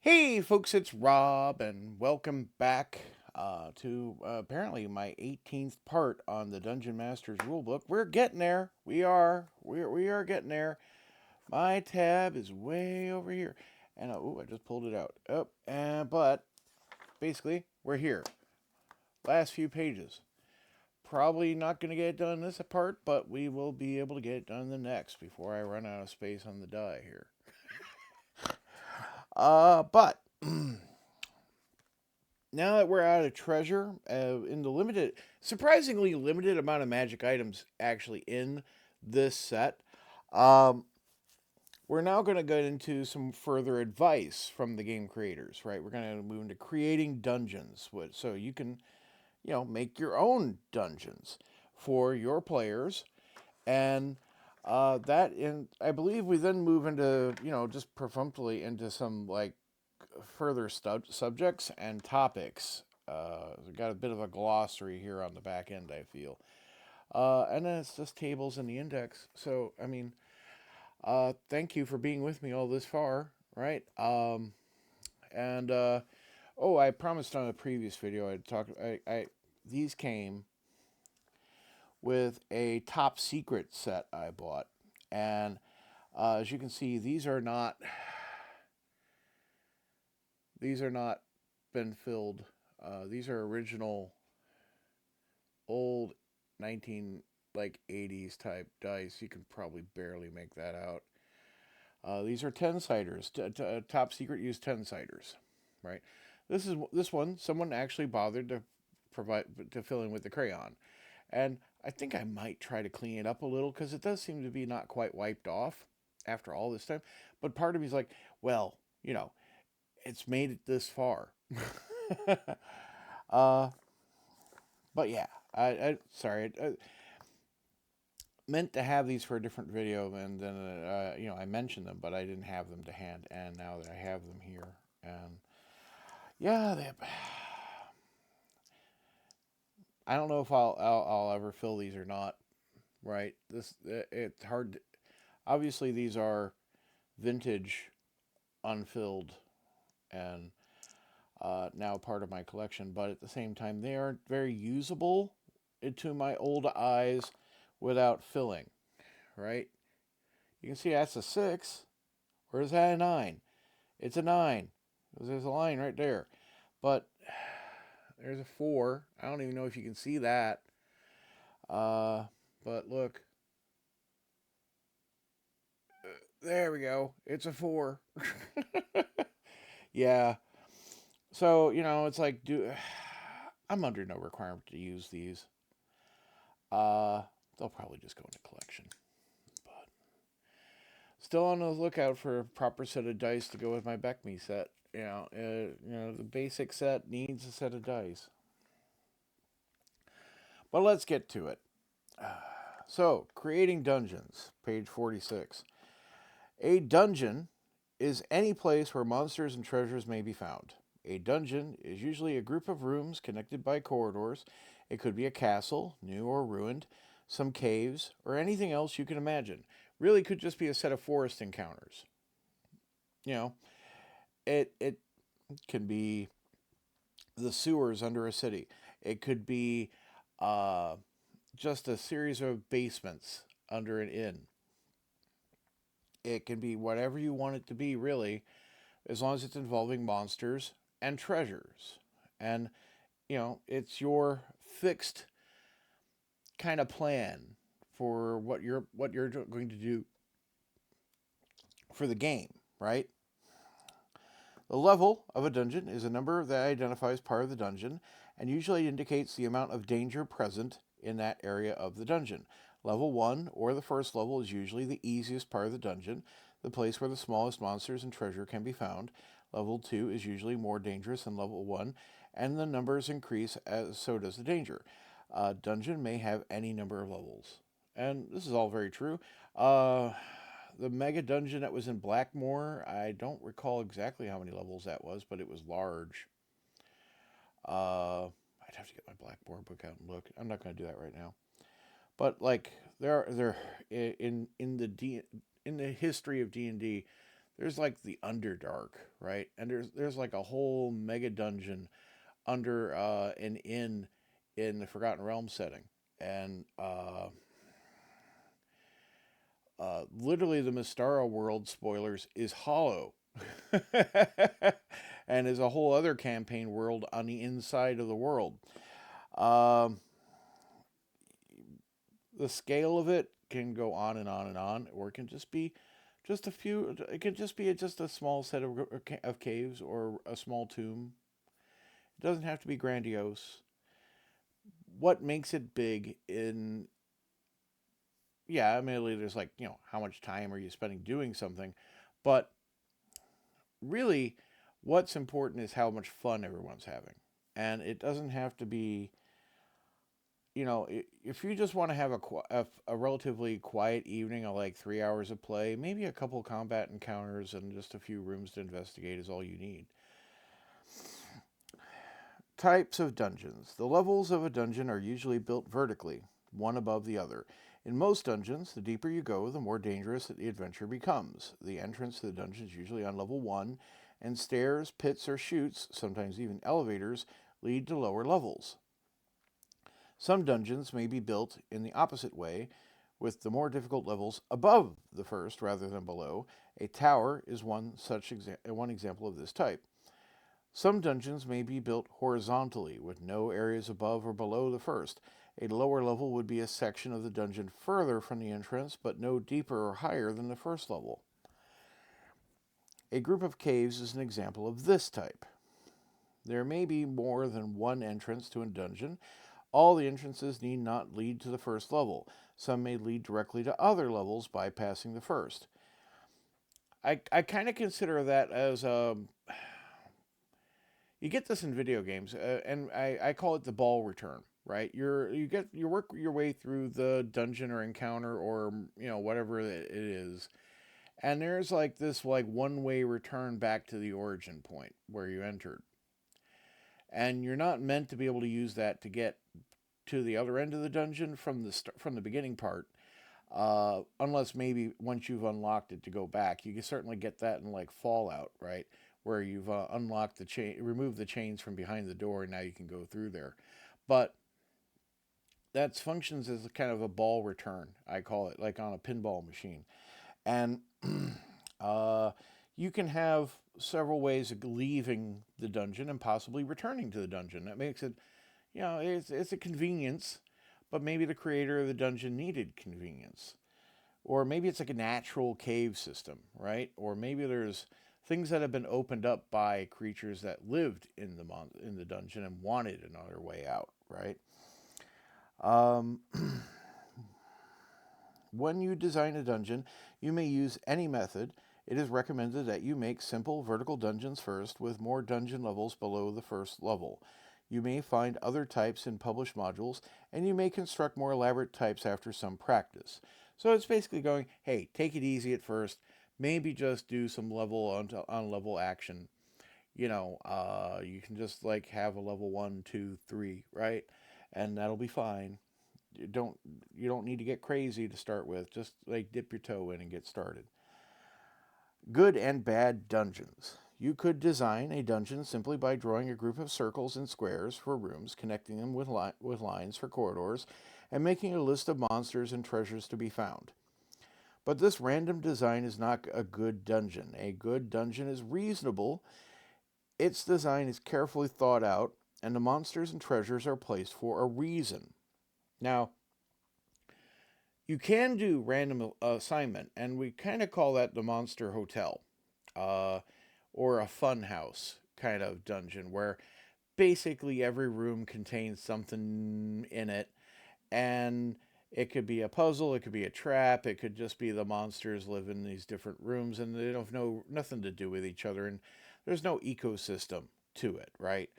Hey, folks, it's Rob, and welcome back to apparently my 18th part on the Dungeon Master's Rulebook. We're getting there. We are getting there. My tab is way over here, and I just pulled it out. But basically, we're here. Last few pages. Probably not going to get it done this part, but we will be able to get it done the next before I run out of space on the die here. But now that we're out of treasure, in the surprisingly limited amount of magic items actually in this set, um, we're now going to get into some further advice from the game creators, right? We're going to move into creating dungeons, so you can, make your own dungeons for your players, and I believe we then move into, just perfunctorily into some like further subjects and topics. We got a bit of a glossary here on the back end, I feel. And then it's just tables in the index. So, I mean, thank you for being with me all this far, right? And oh, I promised on a previous video I'd talk. These came with a top secret set I bought, and as you can see, these are not been filled. These are original old 19 like 80s type dice. You can probably barely make that out. These are 10-siders. Top secret use 10-siders, right? This one. Someone actually bothered to provide to fill in with the crayon, and I think I might try to clean it up a little because it does seem to be not quite wiped off after all this time. But part of me is like, well, it's made it this far. uh, but yeah, I sorry. I meant to have these for a different video, and then I mentioned them, but I didn't have them to hand, and now that I have them here, and yeah, I don't know if I'll ever fill these or not. Right? It's hard. Obviously, these are vintage, unfilled, and now part of my collection. But at the same time, they aren't very usable to my old eyes without filling. Right? You can see that's a 6. Or is that a 9? It's a 9. There's a line right there. But there's a 4. I don't even know if you can see that. Uh, but look. There we go. It's a 4. Yeah. So, it's like I'm under no requirement to use these. Uh they'll probably just go into collection. But still on the lookout for a proper set of dice to go with my Beckme set. The basic set needs a set of dice. But let's get to it. So, creating dungeons, page 46. A dungeon is any place where monsters and treasures may be found. A dungeon is usually a group of rooms connected by corridors. It could be a castle, new or ruined, some caves, or anything else you can imagine. Really could just be a set of forest encounters. You know, it can be the sewers under a city. It could be uh, just a series of basements under an inn. It can be whatever you want it to be, really, as long as it's involving monsters and treasures. And, it's your fixed kind of plan for what you're going to do for the game, right? The level of a dungeon is a number that identifies part of the dungeon and usually indicates the amount of danger present in that area of the dungeon. Level 1, or the first level, is usually the easiest part of the dungeon, the place where the smallest monsters and treasure can be found. Level 2 is usually more dangerous than level 1, and the numbers increase as so does the danger. A dungeon may have any number of levels. And this is all very true. The mega dungeon that was in Blackmore, I don't recall exactly how many levels that was, but it was large. I'd have to get my Blackmore book out and look. I'm not going to do that right now. But like there in the history of D&D, there's like the Underdark, right? And there's like a whole mega dungeon under an inn in the Forgotten Realms setting, and literally the Mystara world, spoilers, is hollow. And is a whole other campaign world on the inside of the world. Um, the scale of it can go on and on and on, or it can just be just a few. It can just be just a small set of caves or a small tomb. It doesn't have to be grandiose. What makes it big in, yeah, admittedly, there's like, how much time are you spending doing something, but really, what's important is how much fun everyone's having, and it doesn't have to be, if you just want to have a relatively quiet evening of like 3 hours of play, maybe a couple combat encounters and just a few rooms to investigate is all you need. Types of dungeons. The levels of a dungeon are usually built vertically, one above the other. In most dungeons, the deeper you go, the more dangerous the adventure becomes. The entrance to the dungeon is usually on level 1, and stairs, pits, or chutes, sometimes even elevators, lead to lower levels. Some dungeons may be built in the opposite way, with the more difficult levels above the first rather than below. A tower is one example of this type. Some dungeons may be built horizontally, with no areas above or below the first. A lower level would be a section of the dungeon further from the entrance, but no deeper or higher than the first level. A group of caves is an example of this type. There may be more than one entrance to a dungeon. All the entrances need not lead to the first level. Some may lead directly to other levels, bypassing the first. I kind of consider that as you get this in video games, and I call it the ball return. Right, you work your way through the dungeon or encounter or whatever it is, and there's like this like one-way return back to the origin point where you entered, and you're not meant to be able to use that to get to the other end of the dungeon from the beginning part, unless maybe once you've unlocked it to go back. You can certainly get that in like Fallout, right, where you've unlocked the chain, removed the chains from behind the door, and now you can go through there. But that functions as a kind of a ball return, I call it, like on a pinball machine, and uh, you can have several ways of leaving the dungeon and possibly returning to the dungeon. That makes it, it's a convenience, but maybe the creator of the dungeon needed convenience. Or maybe it's like a natural cave system, right? Or maybe there's things that have been opened up by creatures that lived in the dungeon and wanted another way out, right? Um, when you design a dungeon, you may use any method. It is recommended that you make simple vertical dungeons first, with more dungeon levels below the first level. You may find other types in published modules, and you may construct more elaborate types after some practice. So it's basically going, hey, take it easy at first. Maybe just do some level on level action. You can just like have a level 1, 2, 3, right? And that'll be fine. You don't you don't need to get crazy to start with. Just like dip your toe in and get started. Good and bad dungeons. You could design a dungeon simply by drawing a group of circles and squares for rooms, connecting them with lines for corridors, and making a list of monsters and treasures to be found. But this random design is not a good dungeon. A good dungeon is reasonable. Its design is carefully thought out, and the monsters and treasures are placed for a reason. Now, you can do random assignment, and we kind of call that the monster hotel, uh, or a fun house kind of dungeon, where basically every room contains something in it, and it could be a puzzle, it could be a trap, it could just be the monsters live in these different rooms, and they don't have nothing to do with each other, and there's no ecosystem to it, right?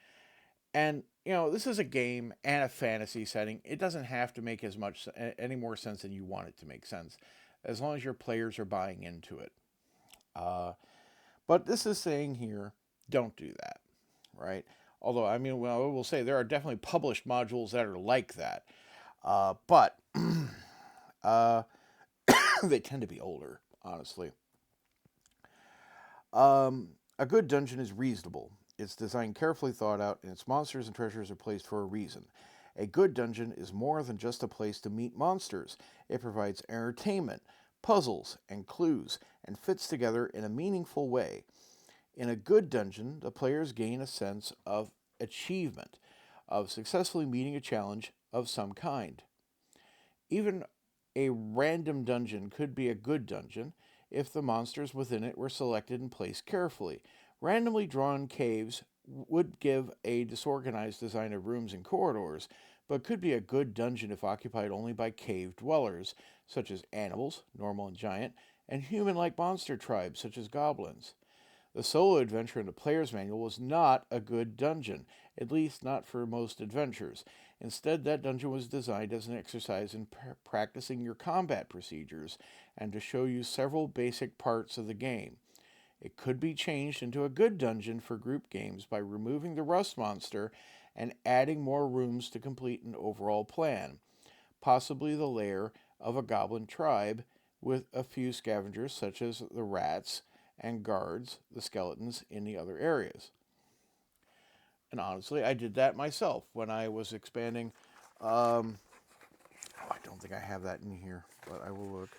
And this is a game and a fantasy setting. It doesn't have to make any more sense than you want it to make sense, as long as your players are buying into it. Uh, but this is saying here, don't do that, right? Although, I mean, well, I will say there are definitely published modules that are like that, but uh, they tend to be older, honestly. A good dungeon is reasonable. It's designed carefully thought out, and its monsters and treasures are placed for a reason. A good dungeon is more than just a place to meet monsters. It provides entertainment, puzzles, and clues, and fits together in a meaningful way. In a good dungeon, the players gain a sense of achievement, of successfully meeting a challenge of some kind. Even a random dungeon could be a good dungeon if the monsters within it were selected and placed carefully. Randomly drawn caves would give a disorganized design of rooms and corridors, but could be a good dungeon if occupied only by cave dwellers, such as animals, normal and giant, and human like monster tribes, such as goblins. The solo adventure in the player's manual was not a good dungeon, at least not for most adventures. Instead, that dungeon was designed as an exercise in practicing your combat procedures and to show you several basic parts of the game. It could be changed into a good dungeon for group games by removing the rust monster and adding more rooms to complete an overall plan, possibly the lair of a goblin tribe with a few scavengers such as the rats and guards the skeletons in the other areas. And honestly, I did that myself when I was expanding. I don't think I have that in here, but I will look.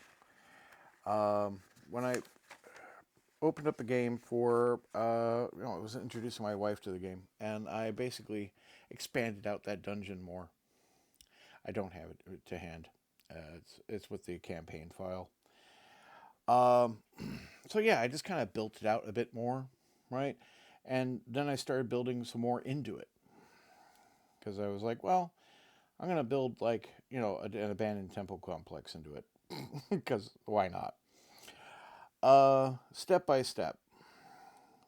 When I opened up the game for, I was introducing my wife to the game, and I basically expanded out that dungeon more. I don't have it to hand. It's with the campaign file. Um, so yeah, I just kind of built it out a bit more, right? And then I started building some more into it because I was like, well, I'm gonna build like an abandoned temple complex into it because why not? Step by step.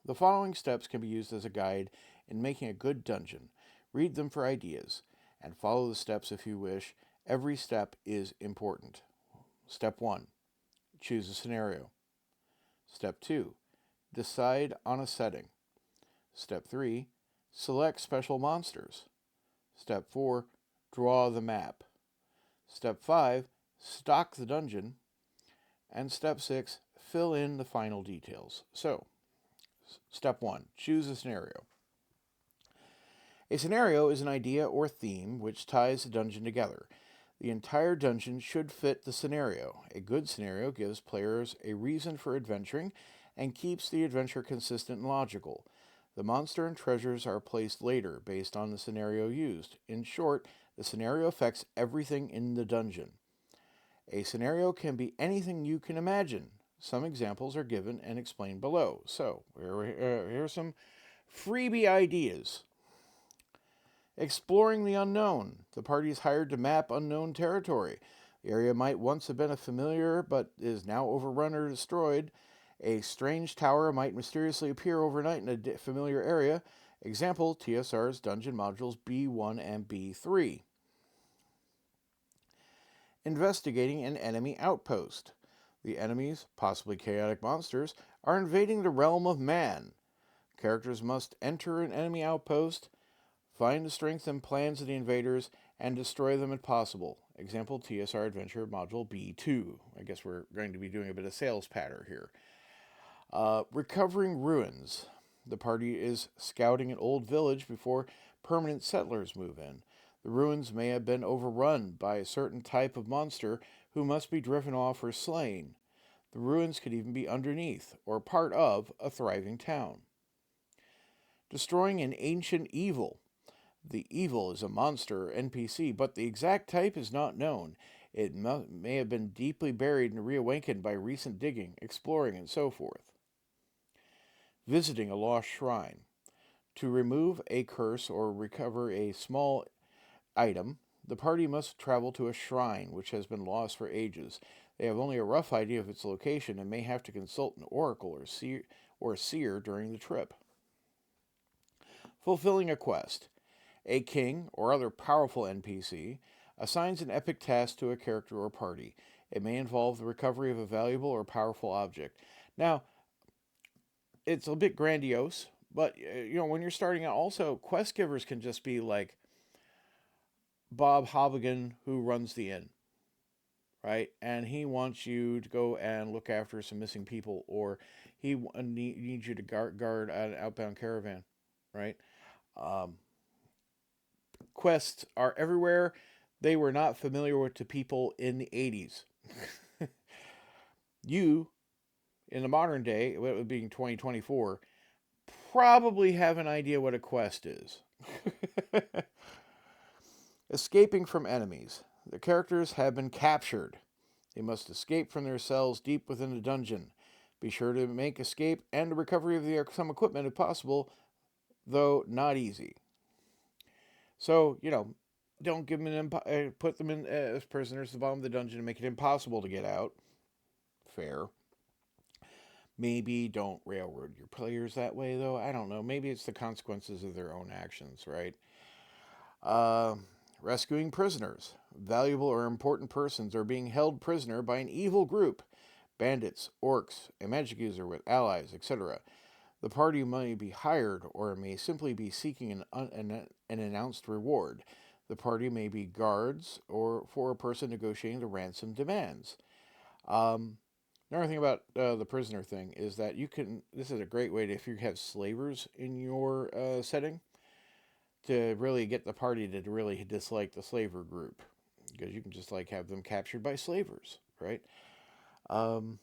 The following steps can be used as a guide in making a good dungeon. Read them for ideas and follow the steps if you wish. Every step is important. Step 1. Choose a scenario. Step 2. Decide on a setting. Step 3. Select special monsters. Step 4. Draw the map. Step 5. Stock the dungeon. And step 6. Fill in the final details. So, step 1. Choose a scenario. A scenario is an idea or theme which ties the dungeon together. The entire dungeon should fit the scenario. A good scenario gives players a reason for adventuring and keeps the adventure consistent and logical. The monster and treasures are placed later based on the scenario used. In short, the scenario affects everything in the dungeon. A scenario can be anything you can imagine. Some examples are given and explained below. So, here are some freebie ideas. Exploring the unknown. The party is hired to map unknown territory. The area might once have been a familiar but is now overrun or destroyed. A strange tower might mysteriously appear overnight in a familiar area. Example, TSR's dungeon modules B1 and B3. Investigating an enemy outpost. The enemies, possibly chaotic monsters, are invading the realm of man. Characters must enter an enemy outpost, find the strength and plans of the invaders, and destroy them if possible. Example, TSR Adventure Module B2. I guess we're going to be doing a bit of sales patter here. Recovering ruins. The party is scouting an old village before permanent settlers move in. The ruins may have been overrun by a certain type of monster who must be driven off or slain. The ruins could even be underneath or part of a thriving town. Destroying an ancient evil. The evil is a monster or NPC, but the exact type is not known. It may have been deeply buried and reawakened by recent digging, exploring, and so forth. Visiting a lost shrine. To remove a curse or recover a small item, the party must travel to a shrine which has been lost for ages. They have only a rough idea of its location and may have to consult an oracle or seer during the trip. Fulfilling a quest. A king or other powerful NPC assigns an epic task to a character or party. It may involve the recovery of a valuable or powerful object. Now, it's a bit grandiose, but when you're starting out, also quest givers can just be like Bob Hovigan who runs the inn, right? And he wants you to go and look after some missing people, or needs you to guard an outbound caravan, right? Um, quests are everywhere. They were not familiar with the people in the 80s. You, in the modern day, it being 2024, probably have an idea what a quest is. Escaping from enemies. The characters have been captured. They must escape from their cells deep within the dungeon. Be sure to make escape and the recovery of some equipment if possible, though not easy. So, don't give them put them in as prisoners at the bottom of the dungeon and make it impossible to get out. Fair. Maybe don't railroad your players that way, though. I don't know. Maybe it's the consequences of their own actions, right? Uh, Rescuing prisoners. Valuable or important persons are being held prisoner by an evil group, bandits, orcs, a magic user with allies, etc. The party may be hired or may simply be seeking an announced reward. The party may be guards or for a person negotiating the ransom demands. Another thing about the prisoner thing is that this is a great way to, if you have slavers in your setting, to really get the party to really dislike the slaver group. Because you can just have them captured by slavers, right? Um,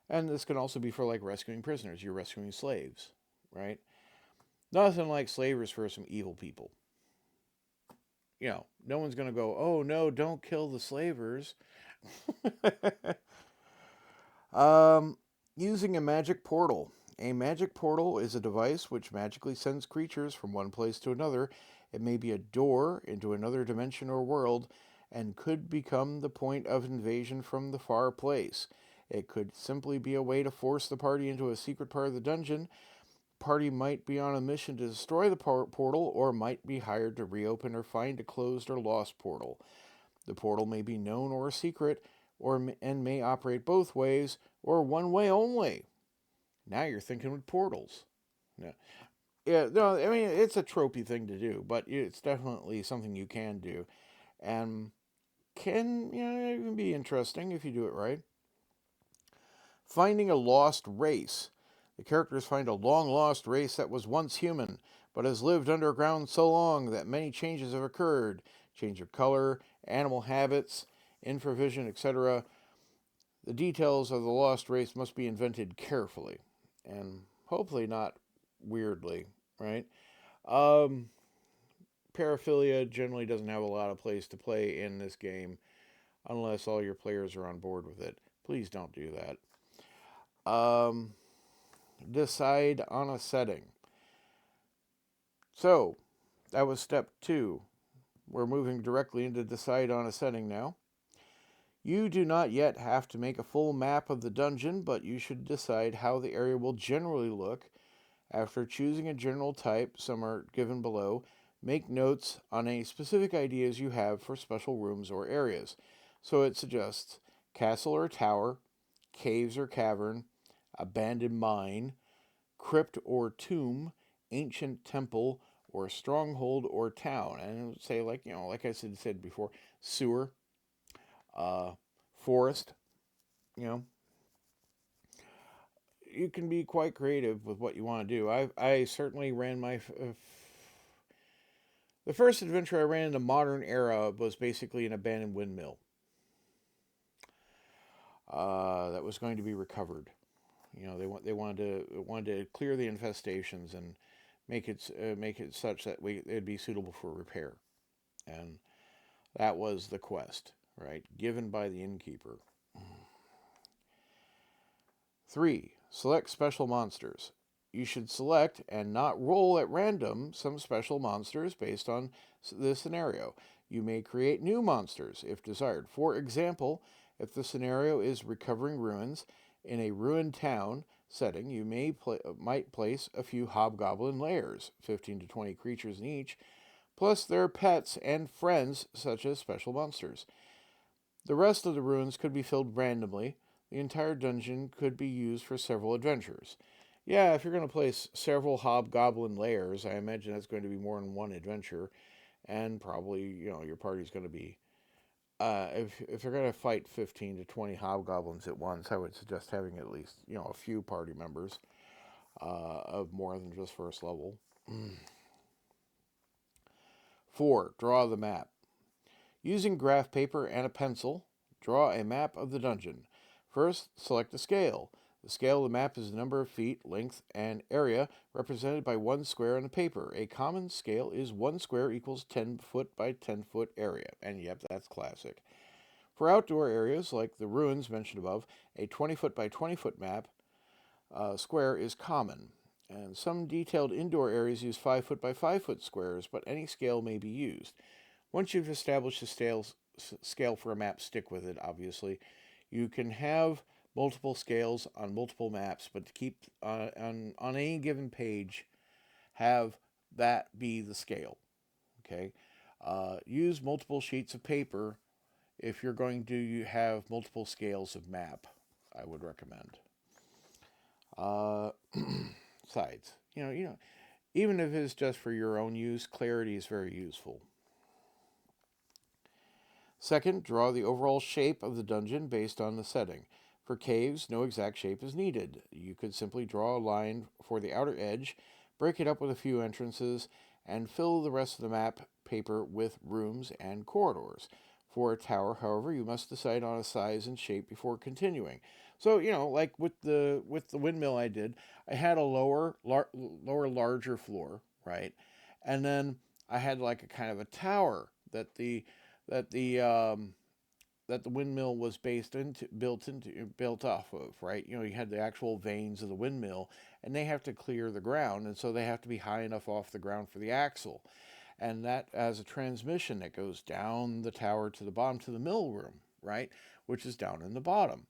and this can also be for rescuing prisoners. You're rescuing slaves, right? Nothing like slavers for some evil people. No one's going to go, oh no, don't kill the slavers. um, Using a magic portal. A magic portal is a device which magically sends creatures from one place to another. It may be a door into another dimension or world and could become the point of invasion from the far place. It could simply be a way to force the party into a secret part of the dungeon. Party might be on a mission to destroy the portal or might be hired to reopen or find a closed or lost portal. The portal may be known or a secret and may operate both ways or one way only. Now you're thinking with portals. Yeah. Yeah, no, I mean, it's a tropey thing to do, but it's definitely something you can do. And can, even be interesting if you do it right. Finding a lost race. The characters find a long lost race that was once human, but has lived underground so long that many changes have occurred. Change of color, animal habits, infravision, etc. The details of the lost race must be invented carefully, and hopefully not weirdly, right? Um, Paraphilia generally doesn't have a lot of place to play in this game unless all your players are on board with it. Please don't do that. Decide on a setting. So, that was step 2. We're moving directly into decide on a setting now. You do not yet have to make a full map of the dungeon, but you should decide how the area will generally look. After choosing a general type, some are given below, make notes on any specific ideas you have for special rooms or areas. So it suggests castle or tower, caves or cavern, abandoned mine, crypt or tomb, ancient temple, or stronghold or town. And it would say, like I said before, sewer, uh, forest, you know. You can be quite creative with what you want to do. I certainly ran the first adventure I ran in the modern era was basically an abandoned windmill that was going to be recovered. They wanted to clear the infestations and make it such that it'd be suitable for repair, and that was the quest, right? Given by the innkeeper. 3. Select special monsters. You should select and not roll at random some special monsters based on the scenario. You may create new monsters if desired. For example, if the scenario is recovering ruins in a ruined town setting, you might place a few hobgoblin lairs, 15 to 20 creatures in each, plus their pets and friends such as special monsters. The rest of the ruins could be filled randomly. The entire dungeon could be used for several adventures. Yeah, if you're going to place several hobgoblin lairs, I imagine that's going to be more than one adventure, and probably, your party's going to be if they're going to fight 15 to 20 hobgoblins at once, I would suggest having at least, a few party members of more than just first level. 4. Draw the map. Using graph paper and a pencil, draw a map of the dungeon. First, select a scale. The scale of the map is the number of feet, length, and area represented by one square on the paper. A common scale is 1 square equals 10 foot by 10 foot area. And yep, that's classic. For outdoor areas like the ruins mentioned above, a 20 foot by 20 foot map square is common. And some detailed indoor areas use 5 foot by 5 foot squares, but any scale may be used. Once you've established a scale for a map, stick with it, obviously. You can have multiple scales on multiple maps, but to keep on any given page, have that be the scale. Okay? Use multiple sheets of paper if you're going to have multiple scales of map, I would recommend. Sides. Even if it's just for your own use, clarity is very useful. Second, draw the overall shape of the dungeon based on the setting. For caves, no exact shape is needed. You could simply draw a line for the outer edge, break it up with a few entrances, and fill the rest of the map paper with rooms and corridors. For a tower, however, you must decide on a size and shape before continuing. So, like with the windmill I had a larger floor, right? And then I had like a kind of a tower that the that the windmill was built off of, right? You had the actual vanes of the windmill, and they have to clear the ground, and so they have to be high enough off the ground for the axle, and that as a transmission that goes down the tower to the bottom to the mill room, right, which is down in the bottom,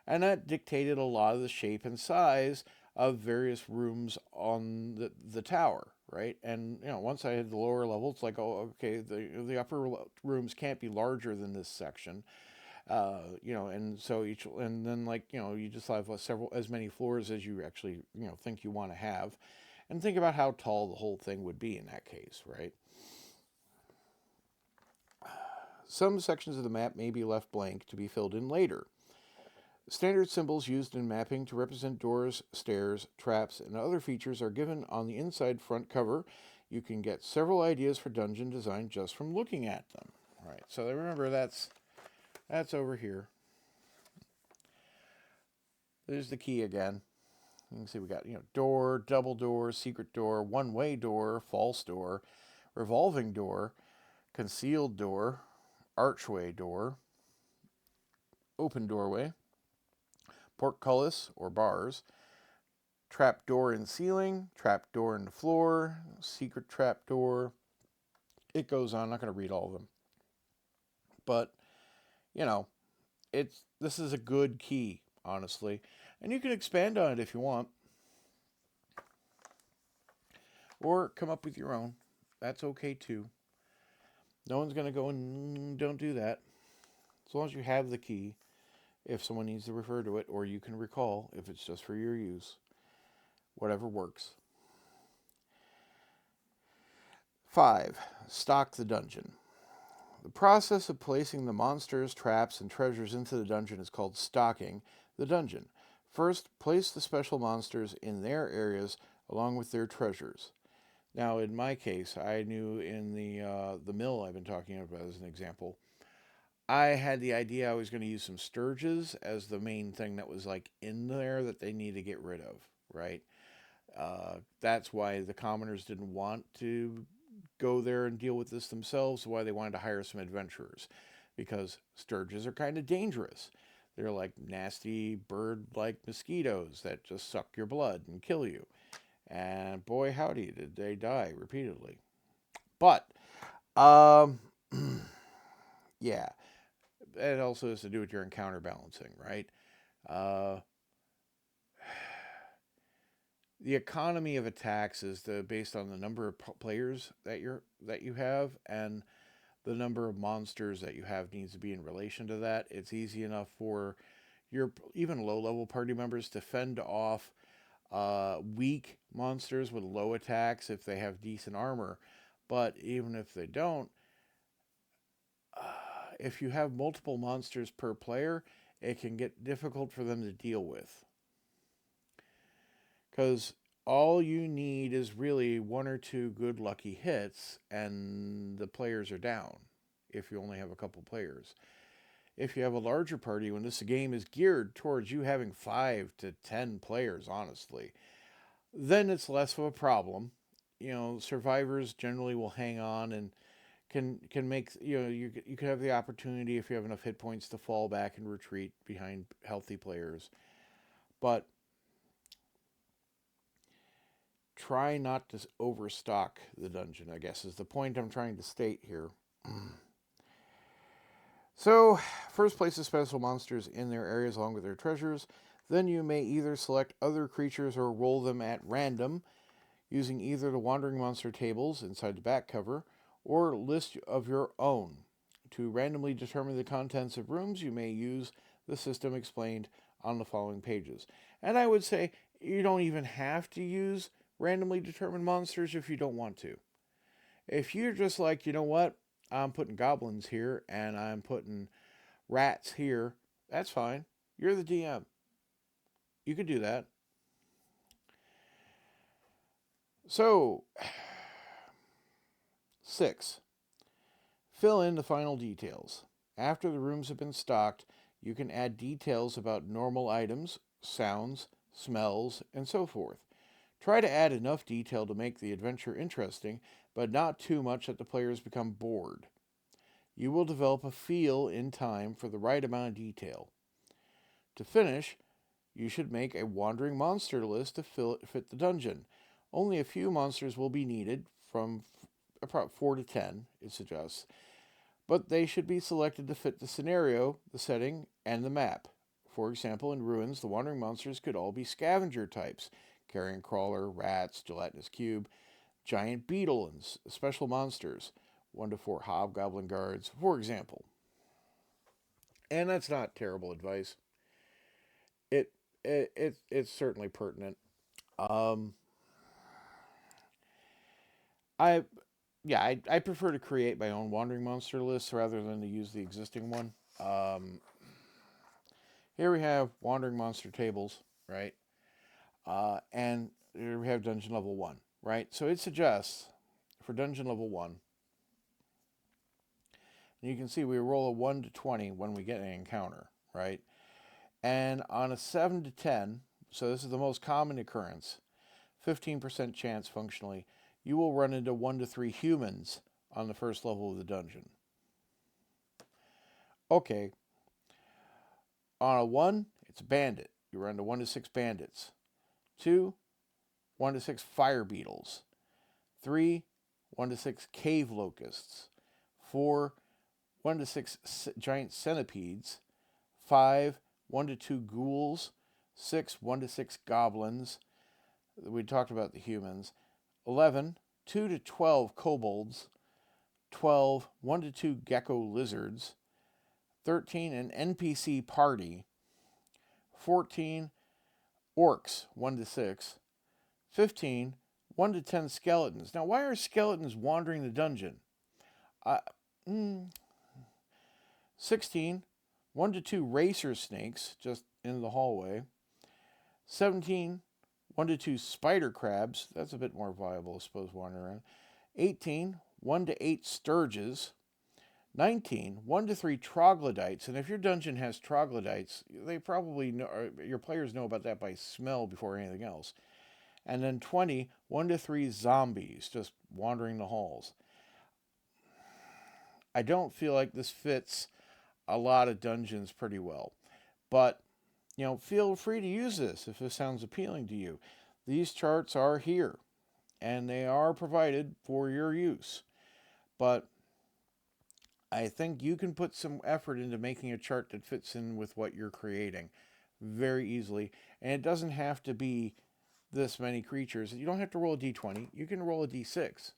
and that dictated a lot of the shape and size of various rooms on the tower, right? And once I had the lower level, it's like, oh, okay, the upper rooms can't be larger than this section, and so and then you just have as many floors as you actually think you want to have, and think about how tall the whole thing would be in that case, right? Some sections of the map may be left blank to be filled in later. Standard symbols used in mapping to represent doors, stairs, traps, and other features are given on the inside front cover. You can get several ideas for dungeon design just from looking at them. All right, so remember that's over here. There's the key again. You can see we got door, double door, secret door, one-way door, false door, revolving door, concealed door, archway door, open doorway, portcullis or bars, trap door in ceiling, trap door in the floor, secret trap door. It goes on. I'm not going to read all of them, but this is a good key, honestly, and you can expand on it if you want, or come up with your own. That's okay too. No one's going to go and don't do that, as long as you have the key. If someone needs to refer to it, or you can recall if it's just for your use, whatever works. 5. Stock the dungeon. The process of placing the monsters, traps, and treasures into the dungeon is called stocking the dungeon. First, place the special monsters in their areas along with their treasures. Now, in my case, I knew in the mill I've been talking about as an example, I had the idea I was going to use some sturges as the main thing that was like in there that they need to get rid of, right? That's why the commoners didn't want to go there and deal with this themselves, why they wanted to hire some adventurers, because sturges are kind of dangerous. They're like nasty bird-like mosquitoes that just suck your blood and kill you. And boy, howdy, did they die repeatedly. But, yeah, it also has to do with your encounter balancing, right? Uh, the economy of attacks is based on the number of players that you have, and the number of monsters that you have needs to be in relation to that. It's easy enough for your even low level party members to fend off weak monsters with low attacks if they have decent armor, but even if they don't, if you have multiple monsters per player, it can get difficult for them to deal with. Because all you need is really one or two good lucky hits, and the players are down if you only have a couple players. If you have a larger party, when this game is geared towards you having 5 to 10 players, honestly, then it's less of a problem. Survivors generally will hang on and can make you could have the opportunity if you have enough hit points to fall back and retreat behind healthy players, but try not to overstock the dungeon, I guess, is the point I'm trying to state here. So, first place the special monsters in their areas along with their treasures. Then you may either select other creatures or roll them at random using either the Wandering Monster tables inside the back cover or list of your own. To randomly determine the contents of rooms, you may use the system explained on the following pages. And I would say you don't even have to use randomly determined monsters if you don't want to. If you're just like, you know what, I'm putting goblins here and I'm putting rats here, that's fine. You're the DM. You could do that. So, 6. Fill in the final details. After the rooms have been stocked, you can add details about normal items, sounds, smells, and so forth. Try to add enough detail to make the adventure interesting, but not too much that the players become bored. You will develop a feel in time for the right amount of detail. To finish, you should make a wandering monster list to fit the dungeon. Only a few monsters will be needed, from about 4 to 10, it suggests, but they should be selected to fit the scenario, the setting, and the map. For example, in Ruins, the wandering monsters could all be scavenger types, carrion crawler, rats, gelatinous cube, giant beetle, and special monsters, 1 to 4 hobgoblin guards, for example. And that's not terrible advice. It's certainly pertinent. Um, I I prefer to create my own wandering monster list rather than to use the existing one. Um, Here we have wandering monster tables, right? And here we have dungeon level 1, right? So it suggests for dungeon level 1, and you can see we roll a 1 to 20 when we get an encounter, right? And on a 7 to 10, so this is the most common occurrence, 15% chance functionally, you will run into 1 to 3 humans on the first level of the dungeon. Okay. On a 1, it's a bandit. You run into 1 to 6 bandits. 2, 1 to 6 fire beetles. 3, 1 to 6 cave locusts. 4, 1 to 6 giant centipedes. 5, 1 to 2 ghouls. 6, 1 to 6 goblins. We talked about the humans. 11, 2 to 12 kobolds. 12, 1 to 2 gecko lizards. 13, an NPC party. 14, orcs, 1 to 6. 15, 1 to 10 skeletons. Now, why are skeletons wandering the dungeon? 16, 1 to 2 racer snakes just in the hallway. 17, 1 to 2 spider crabs. That's a bit more viable, I suppose, wandering around. 18, 1 to 8 sturges. 19, 1 to 3 troglodytes. And if your dungeon has troglodytes, they probably know, your players know about that by smell before anything else. And then 20, 1 to 3 zombies just wandering the halls. I don't feel like this fits a lot of dungeons pretty well. But, feel free to use this if this sounds appealing to you. These charts are here, and they are provided for your use. But I think you can put some effort into making a chart that fits in with what you're creating very easily. And it doesn't have to be this many creatures. You don't have to roll a d20. You can roll a d6.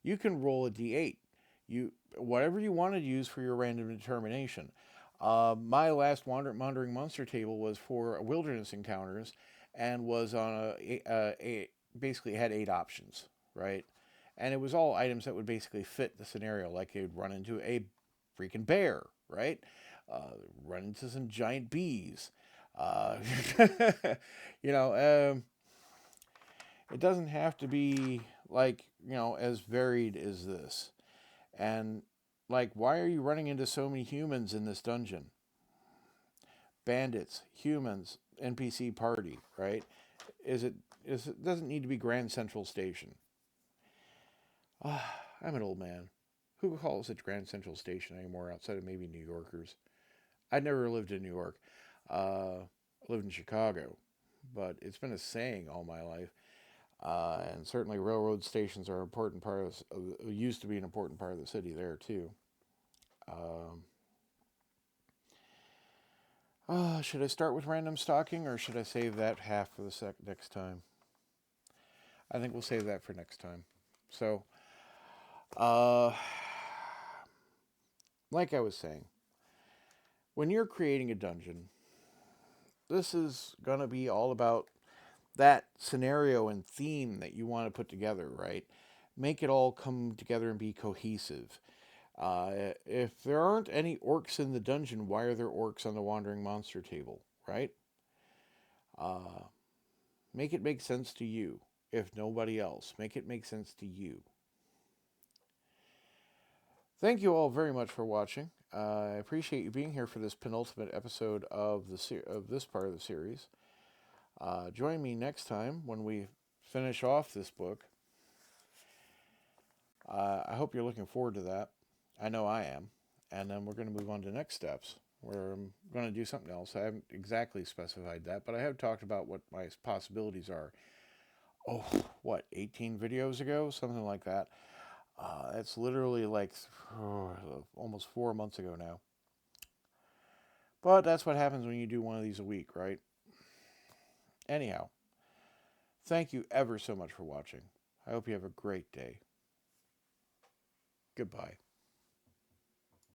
You can roll a d8. Whatever you want to use for your random determination. My last wandering monster table was for wilderness encounters and was on basically had 8 options, right? And it was all items that would basically fit the scenario, like you'd run into a freaking bear, right? Run into some giant bees. Uh, you know, it doesn't have to be like, as varied as this. And like, why are you running into so many humans in this dungeon? Bandits, humans, NPC party, right? Is it it doesn't need to be Grand Central Station. I'm an old man. Who calls it Grand Central Station anymore outside of maybe New Yorkers? I never lived in New York. I lived in Chicago, but it's been a saying all my life. And certainly railroad stations are an important part used to be an important part of the city there too. Um, should I start with random stalking or should I save that half for the next time? I think we'll save that for next time. So, uh, like I was saying, when you're creating a dungeon, this is going to be all about that scenario and theme that you want to put together, right? Make it all come together and be cohesive. If there aren't any orcs in the dungeon, why are there orcs on the wandering monster table, right? Uh, make it make sense to you. If nobody else, make it make sense to you. Thank you all very much for watching. I appreciate you being here for this penultimate episode of of this part of the series. Join me next time when we finish off this book. I hope you're looking forward to that. I know I am. And then we're going to move on to next steps, where I'm going to do something else. I haven't exactly specified that, but I have talked about what my possibilities are. Oh, what, 18 videos ago? Something like that. That's literally like almost 4 months ago now. But that's what happens when you do one of these a week, right? Anyhow, thank you ever so much for watching. I hope you have a great day. Goodbye.